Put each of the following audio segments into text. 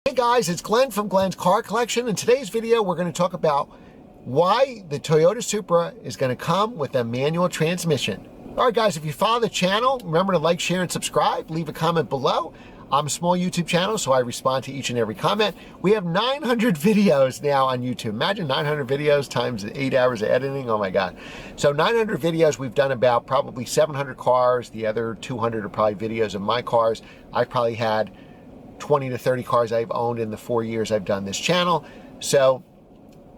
Hey guys, it's Glenn from Glenn's Car Collection. In today's video, we're going to talk about why the Toyota Supra is going to come with a manual transmission. All right guys, if you follow the channel, remember to like, share, and subscribe. Leave a comment below. I'm a small YouTube channel, so I respond to each and every comment. We have 900 videos now on YouTube. Imagine 900 videos times 8 hours of editing. Oh my God. So 900 videos, we've done about probably 700 cars. The other 200 are probably videos of my cars. I've probably had 20 to 30 cars I've owned in the 4 years I've done this channel. So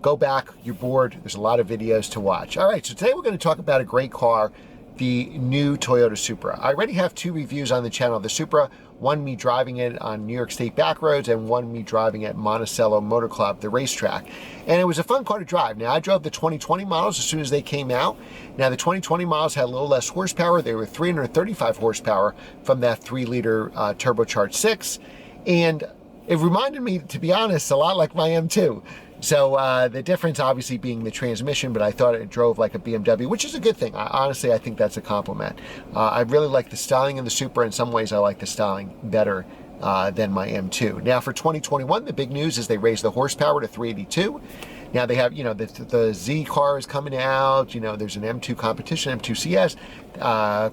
go back, you're bored. There's a lot of videos to watch. All right, so today we're going to talk about a great car, the new Toyota Supra. I already have 2 reviews on the channel of the Supra. One me driving it on New York State back roads and one me driving at Monticello Motor Club, the racetrack. And it was a fun car to drive. Now I drove the 2020 models as soon as they came out. Now the 2020 models had a little less horsepower. They were 335 horsepower from that 3-liter turbocharged 6. And it reminded me, to be honest, a lot like my M2. So the difference obviously being the transmission, but I thought it drove like a BMW, which is a good thing. Honestly, I think that's a compliment. I really like the styling in the Supra. In some ways, I like the styling better than my M2. Now for 2021, the big news is they raised the horsepower to 382. Now they have, the Z car is coming out. There's an M2 competition, M2 CS.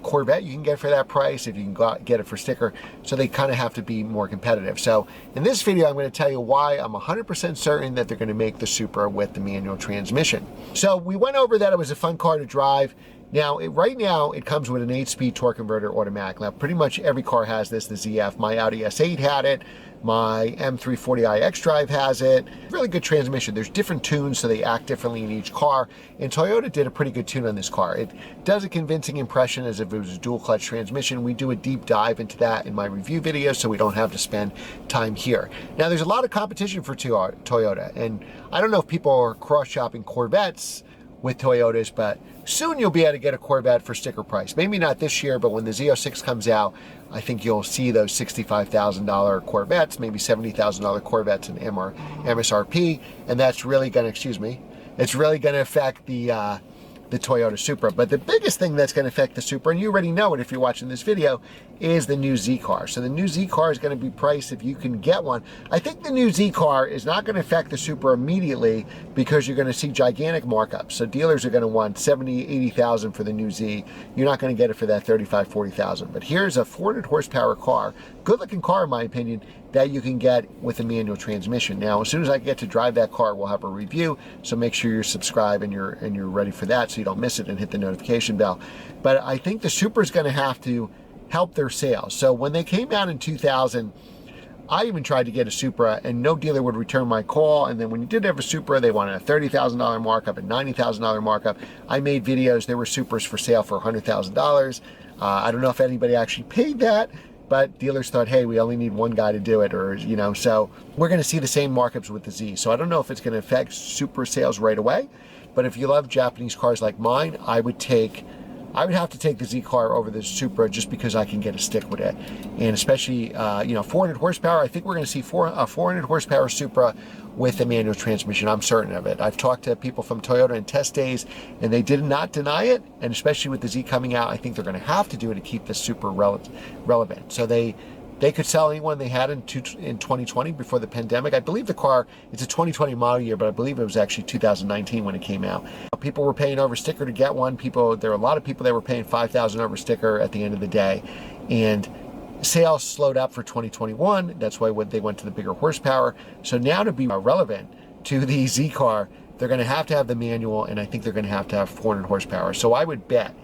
Corvette you can get for that price if you can go out, get it for sticker. So they kind of have to be more competitive. So in this video, I'm going to tell you why I'm 100% certain that they're going to make the Supra with the manual transmission. So we went over that it was a fun car to drive. Now, right now, it comes with an 8-speed torque converter automatic. Now, pretty much every car has this, the ZF. My Audi S8 had it. My M340i xDrive has it. Really good transmission. There's different tunes, so they act differently in each car. And Toyota did a pretty good tune on this car. It does a convincing impression as if it was a dual clutch transmission. We do a deep dive into that in my review video, so we don't have to spend time here. Now, there's a lot of competition for Toyota. And I don't know if people are cross-shopping Corvettes with Toyotas, but soon you'll be able to get a Corvette for sticker price. Maybe not this year, but when the Z06 comes out, I think you'll see those $65,000 Corvettes, maybe $70,000 Corvettes in MSRP, and that's really going to, it's really going to affect the Toyota Supra. But the biggest thing that's going to affect the Supra, and you already know it if you're watching this video, is the new Z car. So the new Z car is going to be priced if you can get one. I think the new Z car is not going to affect the Supra immediately because you're going to see gigantic markups. So dealers are going to want 70, 80,000 for the new Z. You're not going to get it for that 35, 40,000. But here's a 400 horsepower car, good looking car in my opinion, that you can get with a manual transmission. Now, as soon as I get to drive that car, we'll have a review. So make sure you're subscribed and you're ready for that so you don't miss it, and hit the notification bell. But I think the Supra is going to have to help their sales. So when they came out in 2000, I even tried to get a Supra and no dealer would return my call. And then when you did have a Supra, they wanted a $30,000 markup, a $90,000 markup. I made videos. There were Supras for sale for $100,000. I don't know if anybody actually paid that, but dealers thought, hey, we only need one guy to do it, or, so we're going to see the same markups with the Z. So I don't know if it's going to affect Supra sales right away, but if you love Japanese cars like mine, I would have to take the Z car over the Supra just because I can get a stick with it. And especially, 400 horsepower, I think we're going to see a 400 horsepower Supra with a manual transmission. I'm certain of it. I've talked to people from Toyota in test days, and they did not deny it. And especially with the Z coming out, I think they're going to have to do it to keep the Supra relevant. So they could sell anyone they had in 2020 before the pandemic. I believe the car, it's a 2020 model year, but I believe it was actually 2019 when it came out. People were paying over sticker to get one. There are a lot of people that were paying $5,000 over sticker at the end of the day. And sales slowed up for 2021. That's why they went to the bigger horsepower. So now to be relevant to the Z car, they're going to have the manual, and I think they're going to have 400 horsepower. So I would bet,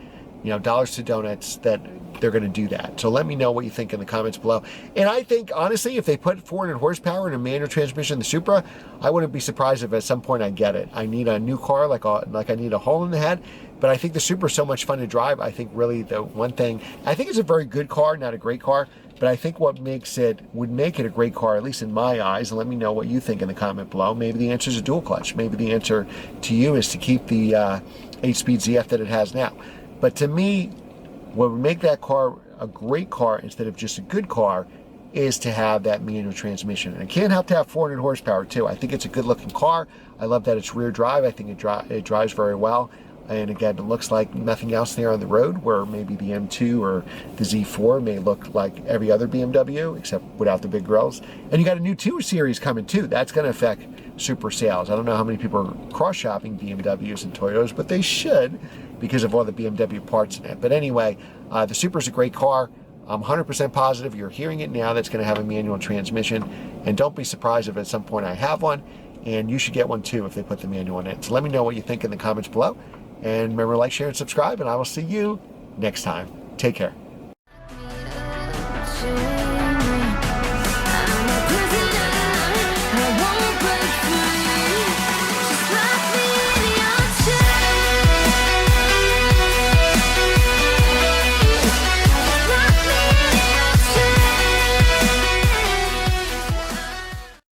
dollars to donuts, that they're going to do that. So let me know what you think in the comments below. And I think, honestly, if they put 400 horsepower in a manual transmission in the Supra, I wouldn't be surprised if at some point I get it. I need a new car, like I need a hole in the head. But I think the Supra is so much fun to drive. I think really the one thing, I think it's a very good car, not a great car, but I think what would make it a great car, at least in my eyes, and let me know what you think in the comment below. Maybe the answer is a dual clutch. Maybe the answer to you is to keep the 8-speed ZF that it has now. But to me, what would make that car a great car instead of just a good car is to have that manual transmission. And it can't help to have 400 horsepower too. I think it's a good looking car. I love that it's rear drive. I think it drives very well. And again, it looks like nothing else there on the road, where maybe the M2 or the Z4 may look like every other BMW, except without the big grills. And you got a new 2 Series coming too. That's going to affect Supra sales. I don't know how many people are cross-shopping BMWs and Toyotas, but they should, because of all the BMW parts in it. But anyway, the Supra's a great car. I'm 100% positive you're hearing it now that's going to have a manual transmission. And don't be surprised if at some point I have one. And you should get one too if they put the manual in it. So let me know what you think in the comments below. And remember, like, share, and subscribe, and I will see you next time. Take care.